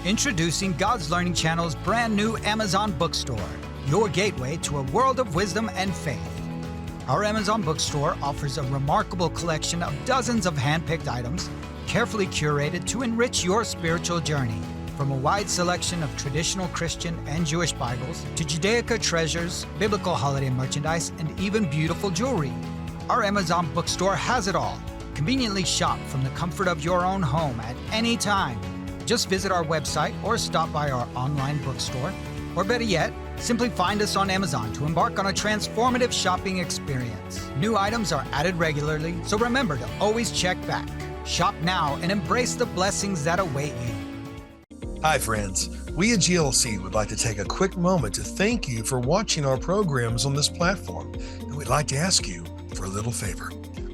Introducing God's Learning Channel's brand new Amazon bookstore, your gateway to a world of wisdom and faith. Our Amazon bookstore offers a remarkable collection of dozens of hand-picked items, carefully curated to enrich your spiritual journey. From a wide selection of traditional Christian and Jewish Bibles to Judaica treasures, biblical holiday merchandise, and even beautiful jewelry. Our Amazon bookstore has it all. Conveniently shop from the comfort of your own home at any time. Just visit our website or stop by our online bookstore. Or better yet, simply find us on Amazon to embark on a transformative shopping experience. New items are added regularly, so remember to always check back. Shop now and embrace the blessings that await you. Hi friends, we at GLC would like to take a quick moment to thank you for watching our programs on this platform, and we'd like to ask you for a little favor.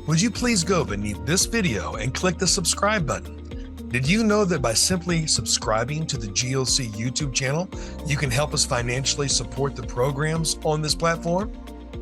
Would you please go beneath this video and click the subscribe button? Did you know that by simply subscribing to the GLC YouTube channel, you can help us financially support the programs on this platform?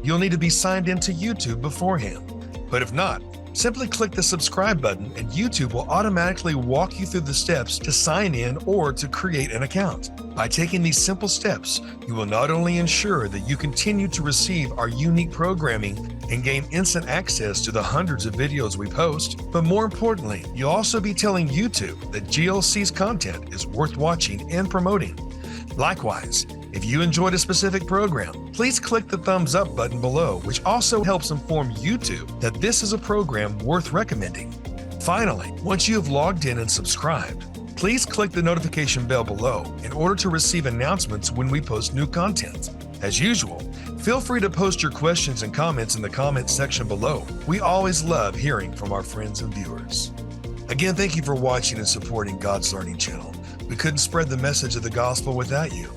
You'll need to be signed into YouTube beforehand. But if not, simply click the subscribe button and YouTube will automatically walk you through the steps to sign in or to create an account. By taking these simple steps, you will not only ensure that you continue to receive our unique programming and gain instant access to the hundreds of videos we post, but more importantly, you'll also be telling YouTube that GLC's content is worth watching and promoting. Likewise, if you enjoyed a specific program, please click the thumbs up button below, which also helps inform YouTube that this is a program worth recommending. Finally, once you have logged in and subscribed, please click the notification bell below in order to receive announcements when we post new content. As usual, feel free to post your questions and comments in the comments section below. We always love hearing from our friends and viewers. Again, thank you for watching and supporting God's Learning Channel. We couldn't spread the message of the gospel without you.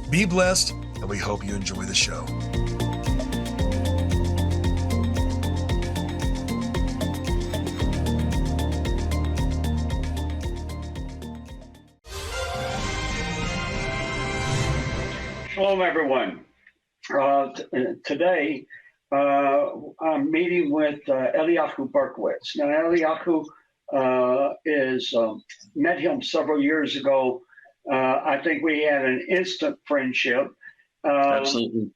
Be blessed, and we hope you enjoy the show. Shalom, everyone. Today, I'm meeting with Eliyahu Berkowitz. Now, Eliyahu met him several years ago. I think we had an instant friendship. Absolutely.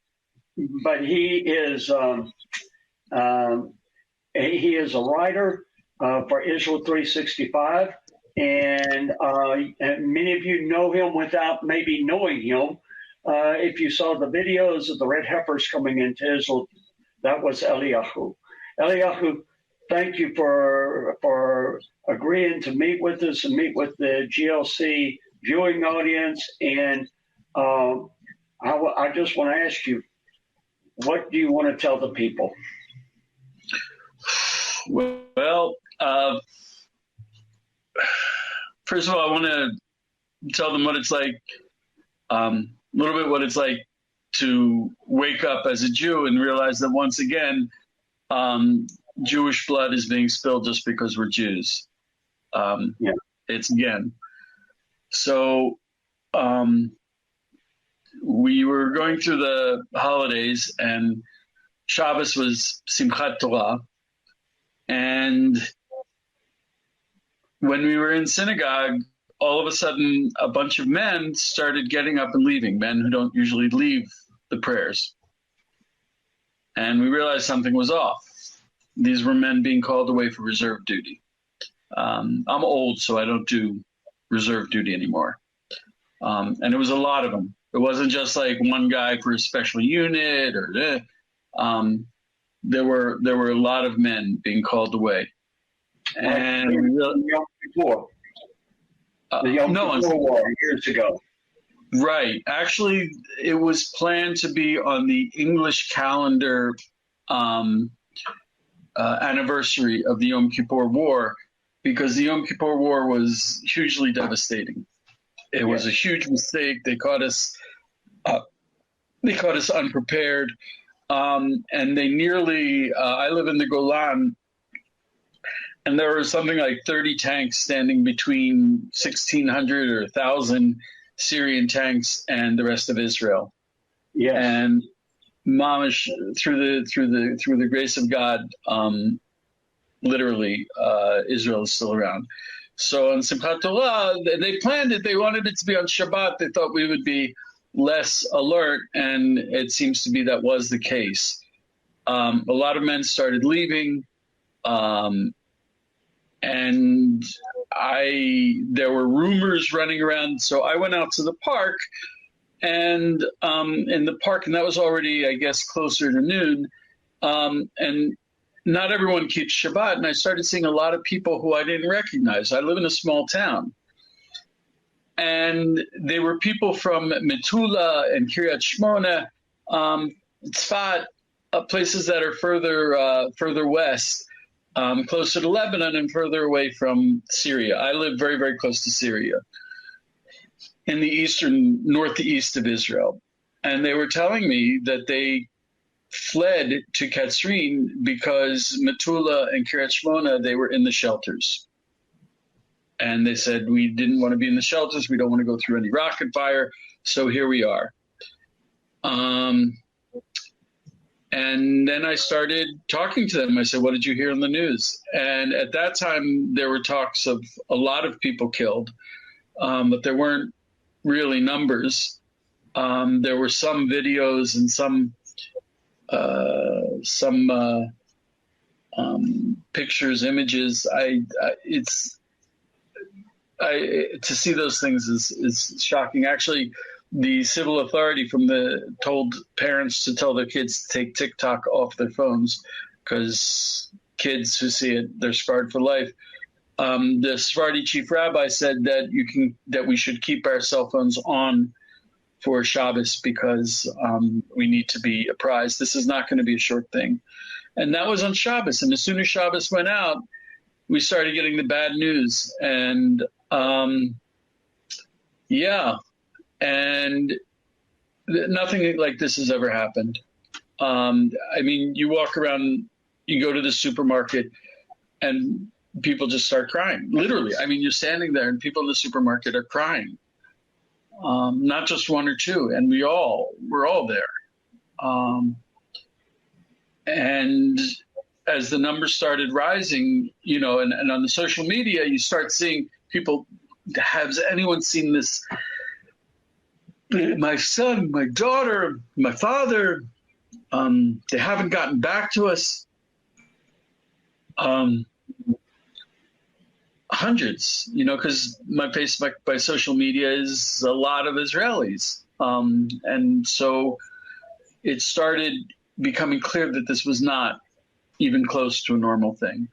But he is a writer for Israel 365, and many of you know him without maybe knowing him. If you saw the videos of the red heifers coming into Israel, that was Eliyahu. Eliyahu, thank you for agreeing to meet with us and meet with the GLC viewing audience. And I just want to ask you, what do you want to tell the people? Well, first of all, I want to tell them what it's like, a little bit what it's like to wake up as a Jew and realize that once again, Jewish blood is being spilled just because we're Jews. It's again. So we were going through the holidays, and Shabbos was Simchat Torah. And when we were in synagogue, all of a sudden, a bunch of men started getting up and leaving, men who don't usually leave the prayers. And we realized something was off. These were men being called away for reserve duty. I'm old, so I don't do reserve duty anymore. And it was a lot of them. It wasn't just like one guy for a special unit or there were a lot of men being called away. And the Yom Kippur War years ago. Right. Actually, it was planned to be on the English calendar anniversary of the Yom Kippur War, because the Yom Kippur War was hugely devastating. It was a huge mistake. They caught us unprepared, and they nearly. I live in the Golan, and there were something like 30 tanks standing between 1,600 or 1,000 Syrian tanks and the rest of Israel. Yes. And mamish, through the grace of God, literally, Israel is still around. So on Simchat Torah, they planned it. They wanted it to be on Shabbat. They thought we would be less alert, and it seems to be that was the case. A lot of men started leaving, and there were rumors running around. So I went out to the park, and in the park, and that was already, I guess, closer to noon, and not everyone keeps Shabbat, and I started seeing a lot of people who I didn't recognize. I live in a small town, and they were people from Metula and Kiryat Shmona, Tzfat, places that are further west, closer to Lebanon and further away from Syria. I live very, very close to Syria, in the northeast of Israel, and they were telling me that they fled to Katzrin because Metula and Kiryat Shmona, they were in the shelters. And they said, we didn't want to be in the shelters. We don't want to go through any rocket fire. So here we are. And then I started talking to them. I said, what did you hear on the news? And at that time, there were talks of a lot of people killed, but there weren't really numbers. There were some videos and some pictures, images. To see those things is shocking. Actually, the civil authority told parents to tell their kids to take TikTok off their phones, because kids who see it, they're scarred for life. The Sephardi chief rabbi said that we should keep our cell phones on for Shabbos, because we need to be apprised. This is not going to be a short thing. And that was on Shabbos. And as soon as Shabbos went out, we started getting the bad news. And nothing like this has ever happened. I mean, you walk around, you go to the supermarket, and people just start crying, literally. I mean, you're standing there and people in the supermarket are crying. Not just one or two, and we're all there. And as the numbers started rising, and on the social media, you start seeing people, has anyone seen this? My son, my daughter, my father, they haven't gotten back to us. Hundreds, because my Facebook by social media is a lot of Israelis. And so it started becoming clear that this was not even close to a normal thing.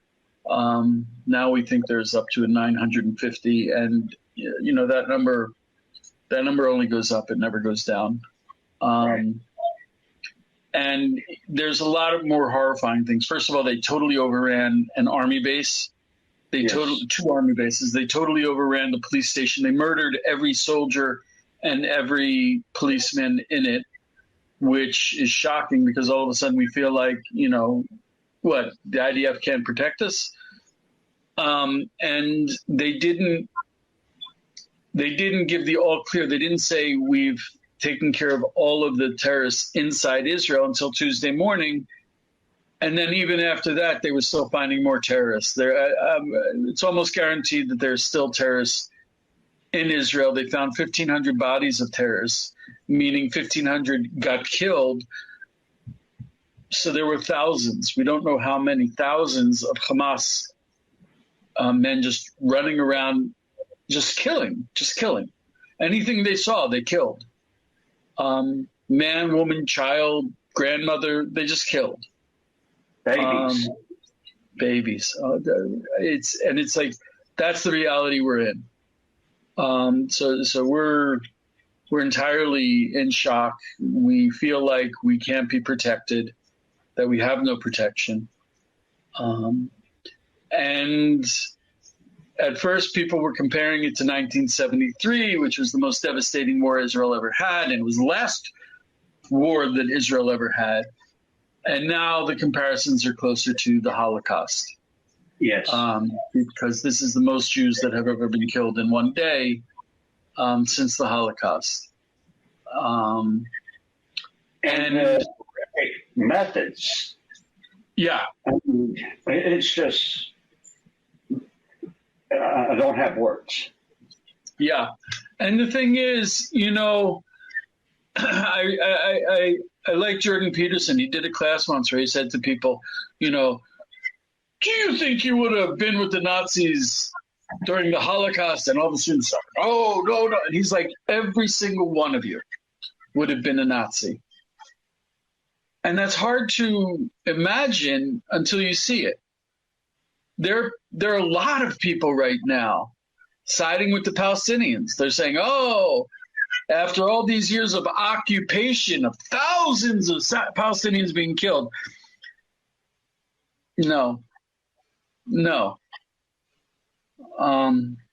Now we think there's up to 950, and that number only goes up, it never goes down. Right. And there's a lot of more horrifying things. First of all, they totally overran an army base. Two army bases. They totally overran the police station. They murdered every soldier and every policeman in it, which is shocking, because all of a sudden we feel like, the IDF can't protect us. And they didn't give the all clear. They didn't say we've taken care of all of the terrorists inside Israel until Tuesday morning. And then even after that, they were still finding more terrorists. It's almost guaranteed that there's still terrorists in Israel. They found 1,500 bodies of terrorists, meaning 1,500 got killed. So there were thousands. We don't know how many thousands of Hamas men just running around, just killing. Anything they saw, they killed. Man, woman, child, grandmother, they just killed. Babies. It's like, that's the reality we're in. So we're entirely in shock. We feel like we can't be protected, that we have no protection. And at first people were comparing it to 1973, which was the most devastating war Israel ever had, and it was the last war that Israel ever had. And now the comparisons are closer to the Holocaust. Yes. Because this is the most Jews that have ever been killed in one day since the Holocaust. And methods. Yeah. It's just, I don't have words. Yeah. And the thing is, I like Jordan Peterson. He did a class once where he said to people, do you think you would have been with the Nazis during the Holocaust? And all the students are, oh, no. And he's like, every single one of you would have been a Nazi. And that's hard to imagine until you see it. There are a lot of people right now siding with the Palestinians. They're saying, after all these years of occupation, of thousands of Palestinians being killed. No.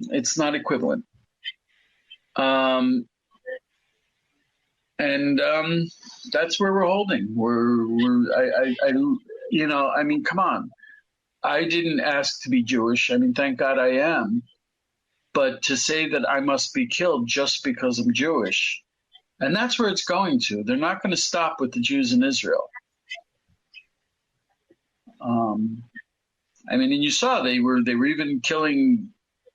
It's not equivalent. That's where we're holding. Come on. I didn't ask to be Jewish. Thank God I am. But to say that I must be killed just because I'm Jewish, and that's where it's going to. They're not going to stop with the Jews in Israel. And you saw they were even killing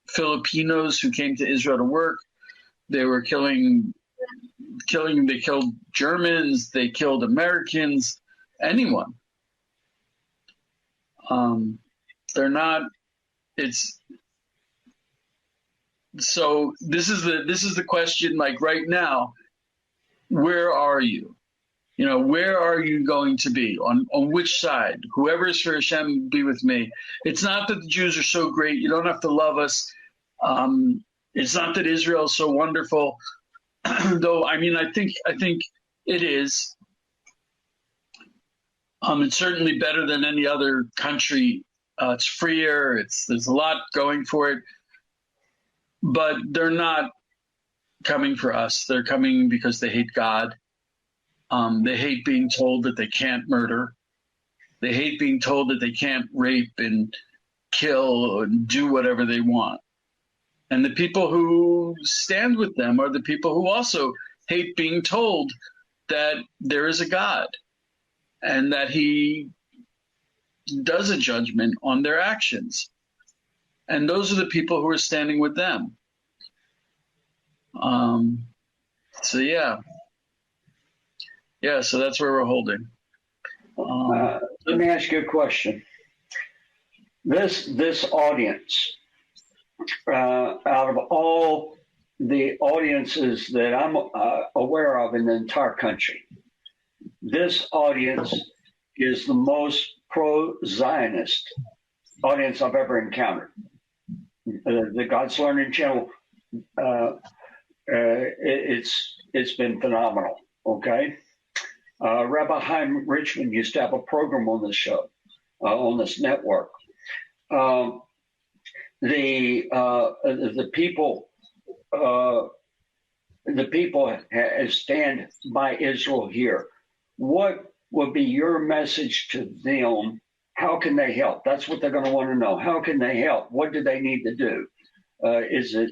Filipinos who came to Israel to work. They were killing. They killed Germans. They killed Americans. Anyone. They're not. It's. So this is the question. Like right now, where are you? Where are you going to be? On which side? Whoever is for Hashem, be with me. It's not that the Jews are so great. You don't have to love us. It's not that Israel is so wonderful. Though I think it is. It's certainly better than any other country. It's freer. There's a lot going for it. But they're not coming for us. They're coming because they hate God. They hate being told that they can't murder. They hate being told that they can't rape and kill and do whatever they want. And the people who stand with them are the people who also hate being told that there is a God and that he does a judgment on their actions. And those are the people who are standing with them. So that's where we're holding. Let me ask you a question. This audience, out of all the audiences that I'm aware of in the entire country, this audience is the most pro-Zionist audience I've ever encountered. The God's Learning Channel, it's been phenomenal. Okay, Rabbi Chaim Richman used to have a program on this show, on this network. The people stand by Israel here. What would be your message to them? How can they help? That's what they're going to want to know. How can they help? What do they need to do? Is it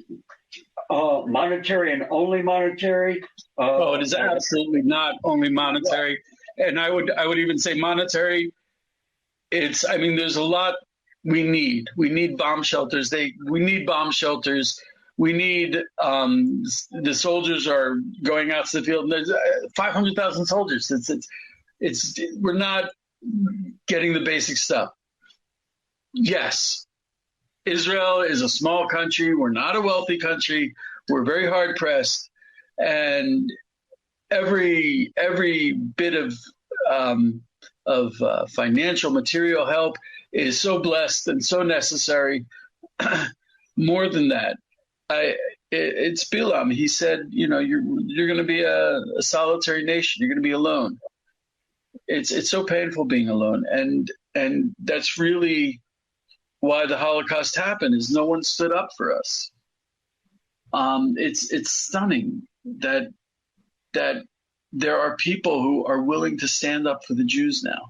monetary and only monetary? It is absolutely not only monetary. And I would even say monetary. There's a lot we need. We need bomb shelters. We need bomb shelters. We need the soldiers are going out to the field. And there's 500,000 soldiers. We're not getting the basic stuff. Yes, Israel is a small country. We're not a wealthy country. We're very hard pressed, and every bit of financial material help is so blessed and so necessary. More than that, it's Bilam. He said, you're going to be a solitary nation. You're going to be alone. It's so painful being alone, and that's really why the Holocaust happened. Is no one stood up for us. It's stunning that there are people who are willing to stand up for the Jews now.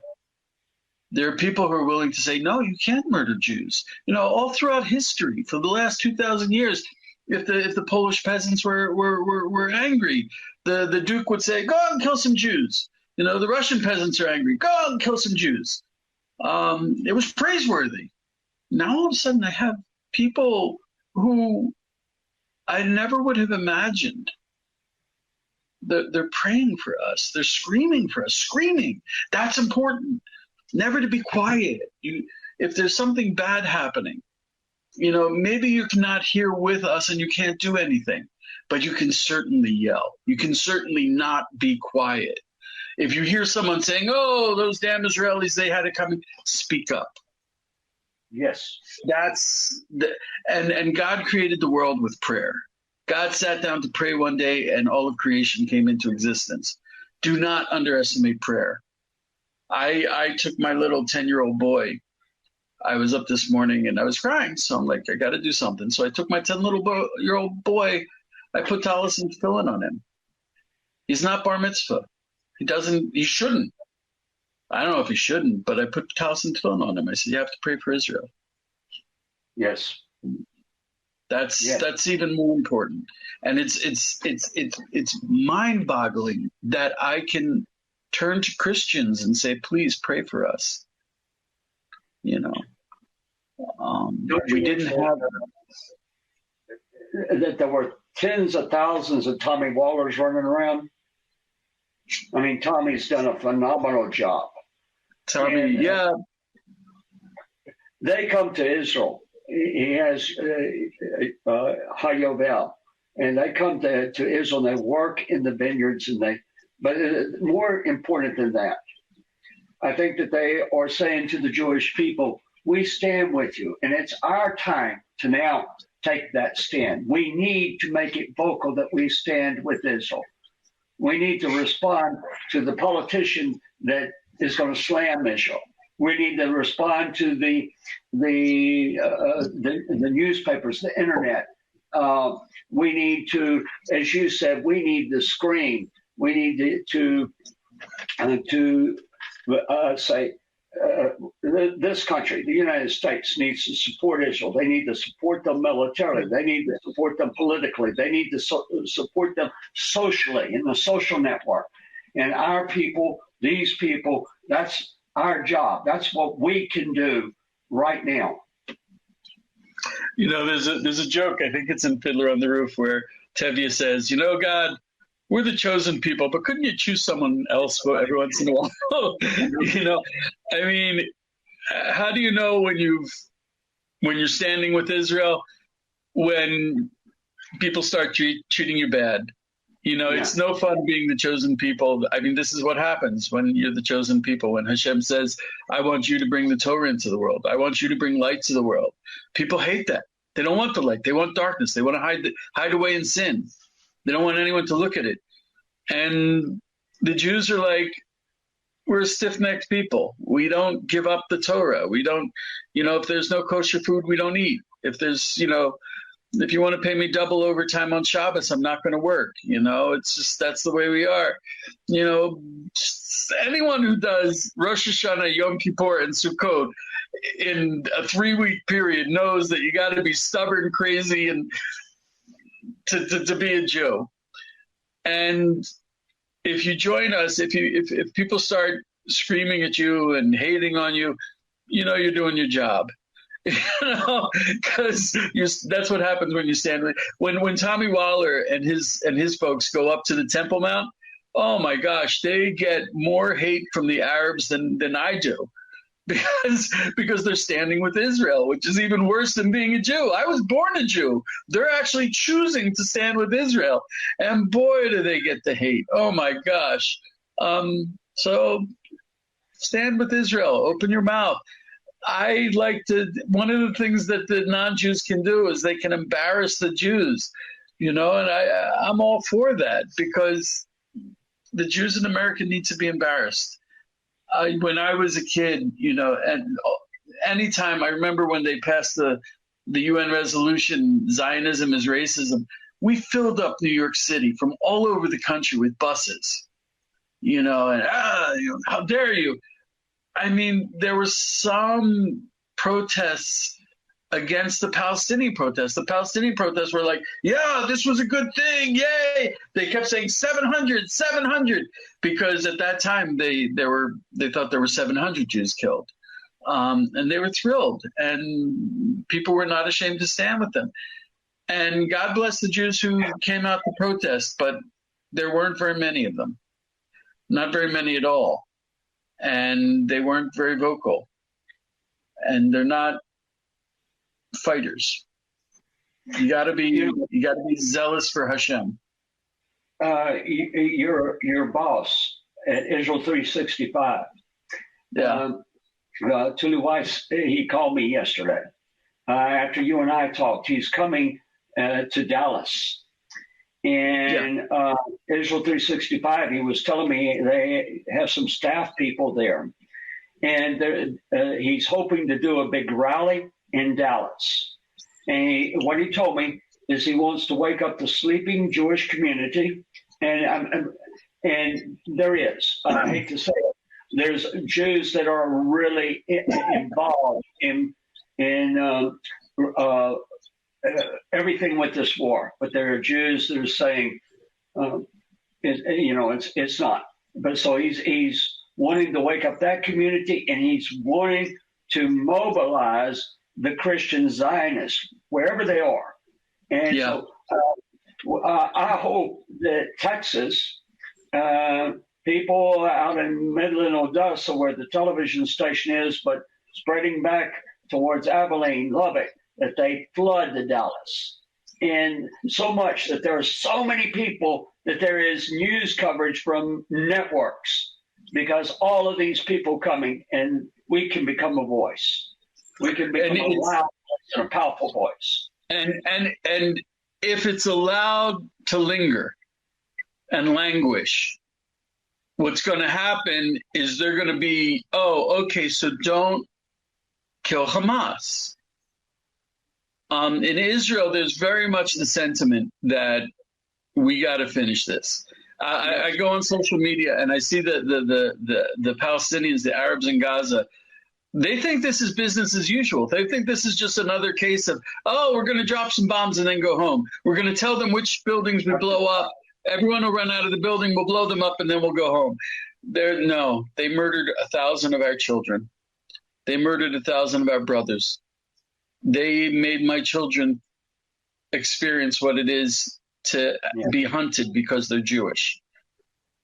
There are people who are willing to say, no, you can't murder Jews. All throughout history, for the last 2,000 years, if the Polish peasants were angry, the Duke would say, go out and kill some Jews. The Russian peasants are angry. Go out and kill some Jews. It was praiseworthy. Now all of a sudden I have people who I never would have imagined. They're praying for us. They're screaming for us. Screaming. That's important. Never to be quiet. If there's something bad happening, maybe you're not here with us and you can't do anything, but you can certainly yell. You can certainly not be quiet. If you hear someone saying, "Oh, those damn Israelis, they had it coming," speak up. Yes. And God created the world with prayer. God sat down to pray one day and all of creation came into existence. Do not underestimate prayer. I took my little 10-year-old boy. I was up this morning and I was crying. So I'm like, I got to do something. So I took my 10-year-old boy. I put talis and tefillin on him. He's not bar mitzvah. He shouldn't. I don't know if he shouldn't, but I put talis and tefillin on him. I said, you have to pray for Israel. Yes. That's even more important. And it's mind-boggling that I can turn to Christians and say, please pray for us. We didn't have that there were tens of thousands of Tommy Wallers running around. I mean, Tommy's done a phenomenal job. Tommy, yeah. They come to Israel. He has Hayovel, and they come to Israel and they work in the vineyards but more important than that, I think that they are saying to the Jewish people, we stand with you. And it's our time to now take that stand. We need to make it vocal that we stand with Israel. We need to respond to the politician that is going to slam Israel. We need to respond to the newspapers, the internet. We need to, as you said, we need to scream. We need to say this country, the United States, needs to support Israel. They need to support them militarily. They need to support them politically. They need to support them socially in the social network. And our people, these people, that's our job. That's what we can do right now. There's a joke, I think it's in Fiddler on the Roof, where Tevye says, God, we're the chosen people, but couldn't you choose someone else for every once in a while? I mean, how do you know when you're standing with Israel, when people start treating you bad? It's no fun being the chosen people. I mean, this is what happens when you're the chosen people. When Hashem says, I want you to bring the Torah into the world. I want you to bring light to the world. People hate that. They don't want the light. They want darkness. They want to hide away in sin. They don't want anyone to look at it. And the Jews are like, we're stiff-necked people. We don't give up the Torah. We don't, if there's no kosher food, we don't eat. If there's, if you want to pay me double overtime on Shabbos, I'm not going to work. It's just, that's the way we are. Anyone who does Rosh Hashanah, Yom Kippur, and Sukkot in a 3-week period knows that you got to be stubborn, crazy, and to be a Jew. And if you join us, if people start screaming at you and hating on you, you're doing your job. Because that's what happens when you stand. When Tommy Waller and his folks go up to the Temple Mount, oh my gosh, they get more hate from the Arabs than I do. Because they're standing with Israel, which is even worse than being a Jew. I was born a Jew. They're actually choosing to stand with Israel. And boy, do they get the hate. Oh my gosh. So stand with Israel. Open your mouth. One of the things that the non-Jews can do is they can embarrass the Jews, and I'm all for that, because the Jews in America need to be embarrassed. When I was a kid, and anytime I remember when they passed the UN resolution, Zionism is racism, we filled up New York City from all over the country with buses, and how dare you? I mean, there were some protests against the Palestinian protests. The Palestinian protests were like, yeah, this was a good thing, yay! They kept saying 700, 700, because at that time they thought there were 700 Jews killed. and they were thrilled, and people were not ashamed to stand with them. And God bless the Jews who came out to protest, but there weren't very many of them, not very many at all, and they weren't very vocal, and they're not fighters. You got to be zealous for Hashem. Your boss at Israel 365. Yeah. Tuli Weiss, he called me yesterday after you and I talked. He's coming to Dallas. And Israel 365, he was telling me they have some staff people there. And he's hoping to do a big rally in Dallas. And what he told me is he wants to wake up the sleeping Jewish community. And there is, I hate to say it, there's Jews that are really involved in everything with this war. But there are Jews that are saying, it's not. But so he's wanting to wake up that community, and he's wanting to mobilize the Christian Zionists wherever they are. And so I hope that Texas, people out in Midland, Odessa, where the television station is, but spreading back towards Abilene, Lubbock, that they flood the Dallas. And so much that there are so many people that there is news coverage from networks, because all of these people coming, and we can become a voice. We can become a loud and a powerful voice. And if it's allowed to linger and languish, what's going to happen is they're going to be, so don't kill Hamas. In Israel, there's very much the sentiment that we got to finish this. I go on social media and I see the Palestinians, the Arabs in Gaza. They think this is business as usual. They think this is just another case of, we're going to drop some bombs and then go home. We're going to tell them which buildings we blow up. Everyone will run out of the building. We'll blow them up and then we'll go home. They murdered 1,000 of our children. They murdered 1,000 of our brothers. They made my children experience what it is to be hunted because they're Jewish.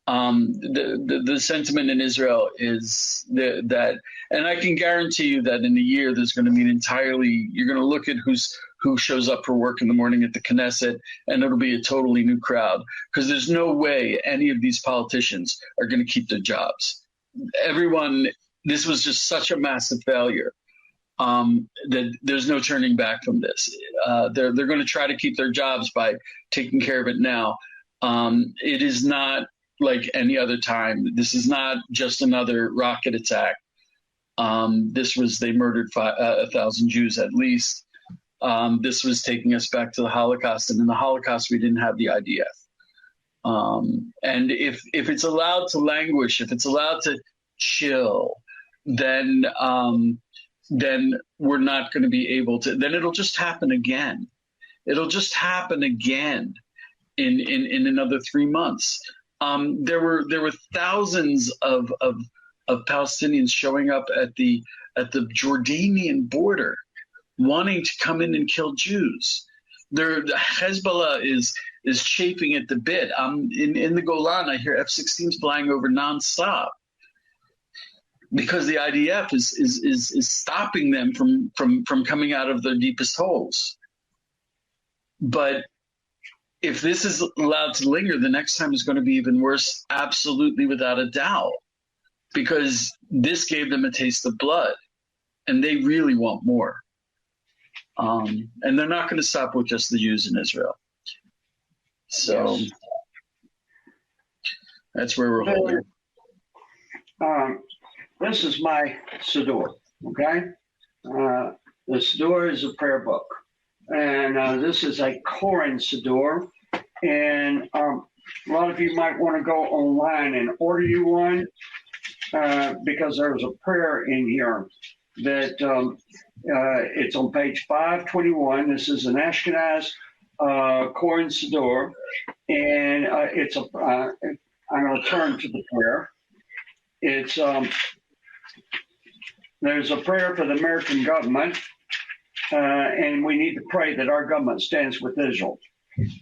The sentiment in Israel is that, and I can guarantee you that in a year there's going to be you're going to look at who shows up for work in the morning at the Knesset, and it'll be a totally new crowd, because there's no way any of these politicians are going to keep their jobs. This was just such a massive failure that there's no turning back from this. They're going to try to keep their jobs by taking care of it now. It is not like any other time. This is not just another rocket attack. They murdered 1,000 Jews at least. This was taking us back to the Holocaust, and in the Holocaust we didn't have the IDF. And if it's allowed to languish, if it's allowed to chill, then we're not going to be able to. Then it'll just happen again. It'll just happen again in another 3 months. There were thousands of Palestinians showing up at the Jordanian border, wanting to come in and kill Jews. The Hezbollah is chafing at the bit. In the Golan, I hear F-16s flying over nonstop, because the IDF is stopping them from coming out of their deepest holes. But if this is allowed to linger, the next time is going to be even worse, absolutely, without a doubt, because this gave them a taste of blood, and they really want more. And they're not going to stop with just the Jews in Israel. So that's where we're holding. This is my Siddur, okay? The Siddur is a prayer book. And this is a Koran Siddur. And a lot of you might want to go online and order you one, because there's a prayer in here that it's on page 521. This is an Ashkenaz Koran Siddur. And I'm going to turn to the prayer. It's there's a prayer for the American government, and we need to pray that our government stands with Israel.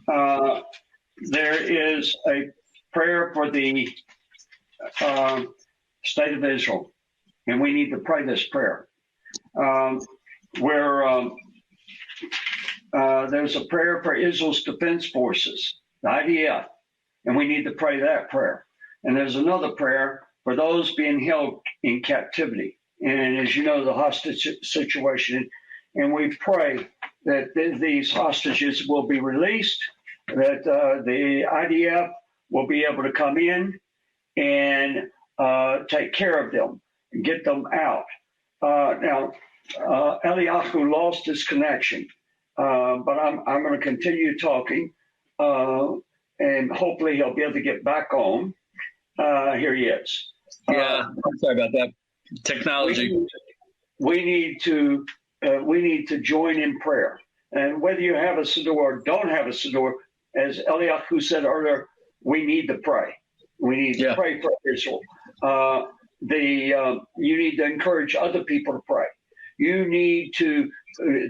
There is a prayer for the state of Israel, and we need to pray this prayer. There's a prayer for Israel's Defense Forces, the IDF, and we need to pray that prayer. And there's another prayer for those being held in captivity. And as you know, the hostage situation, and we pray that these hostages will be released, that the IDF will be able to come in and take care of them and get them out. Now, Eliyahu lost his connection, but I'm going to continue talking, and hopefully he'll be able to get back on. Here he is. Yeah, I'm sorry about that. Technology. We need to join in prayer, and whether you have a siddur or don't have a siddur, as Eliyahu said earlier, we need to pray. We need to pray for Israel. You need to encourage other people to pray. You need to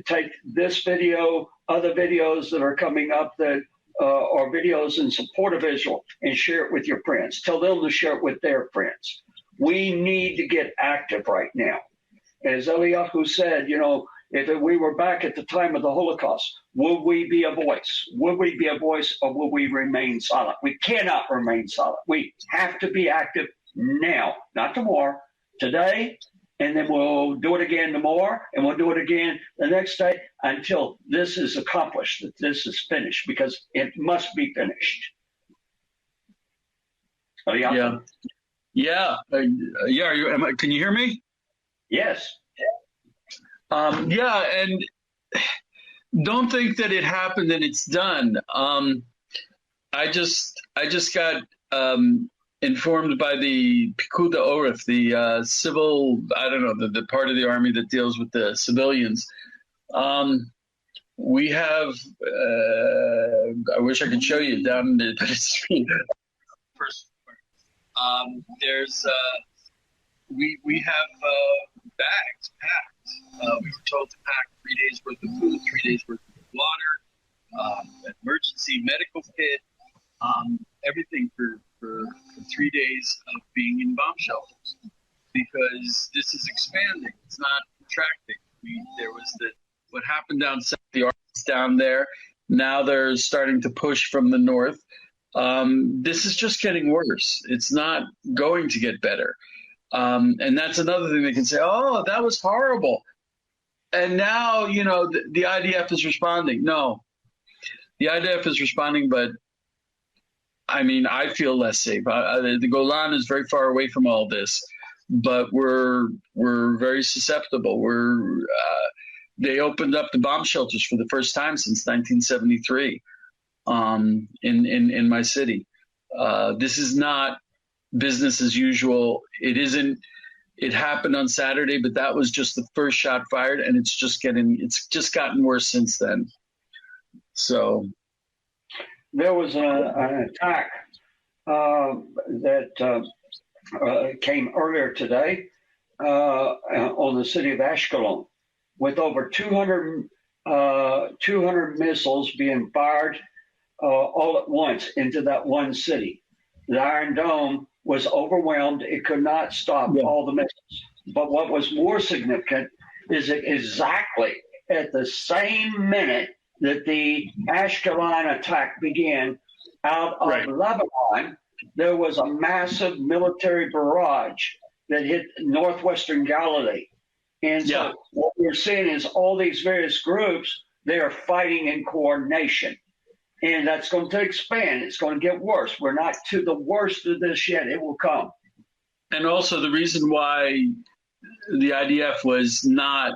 take this video, other videos that are coming up that are videos in support of Israel, and share it with your friends. Tell them to share it with their friends. We need to get active right now. As Eliyahu said, if we were back at the time of the Holocaust, would we be a voice? Would we be a voice, or will we remain silent? We cannot remain silent. We have to be active now, not tomorrow, today, and then we'll do it again tomorrow, and we'll do it again the next day until this is accomplished, that this is finished, because it must be finished. Eliyahu? Yeah. Can you hear me? Yes. And don't think that it happened and it's done. I just got informed by the Pikuda Orif, the civil, the part of the army that deals with the civilians. We have, I wish I could show you down there, but it's first. We have bags packed. We were told to pack 3 days worth of food, 3 days worth of water, emergency medical kit, everything for 3 days of being in bomb shelters, because this is expanding. It's not contracting. There was what happened down south, the armies down there. Now they're starting to push from the north. This is just getting worse. It's not going to get better. And that's another thing they can say, oh, that was horrible. And now, the IDF is responding. No, the IDF is responding, but I feel less safe. The Golan is very far away from all this, but we're very susceptible. They opened up the bomb shelters for the first time since 1973 in my city. This is not business as usual. It isn't. It happened on Saturday, but that was just the first shot fired, and it's just gotten worse since then. So there was an attack that came earlier today on the city of Ashkelon, with over 200 missiles being fired all at once into that one city. The Iron Dome was overwhelmed. It could not stop all the missiles. But what was more significant is that exactly at the same minute that the Ashkelon attack began out of Lebanon, there was a massive military barrage that hit northwestern Galilee. And so what we're seeing is all these various groups, they are fighting in coordination. And that's going to expand. It's going to get worse. We're not to the worst of this yet. It will come. And also the reason why the IDF was not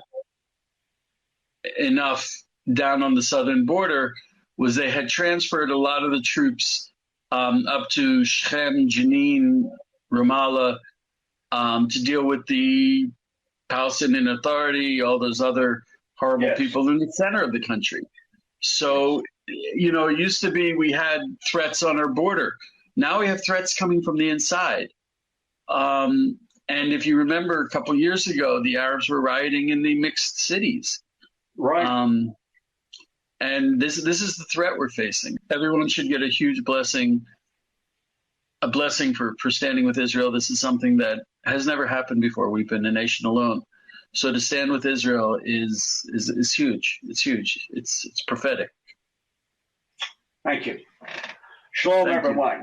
enough down on the southern border was they had transferred a lot of the troops up to Shechem, Jenin, Ramallah to deal with the Palestinian Authority, all those other horrible people in the center of the country. So, it used to be we had threats on our border. Now we have threats coming from the inside. And if you remember a couple years ago, the Arabs were rioting in the mixed cities. Right. And this is the threat we're facing. Everyone should get a huge blessing, for standing with Israel. This is something that has never happened before. We've been a nation alone. So to stand with Israel is huge. It's huge. It's prophetic. Thank you. Shalom, Thank you. everyone.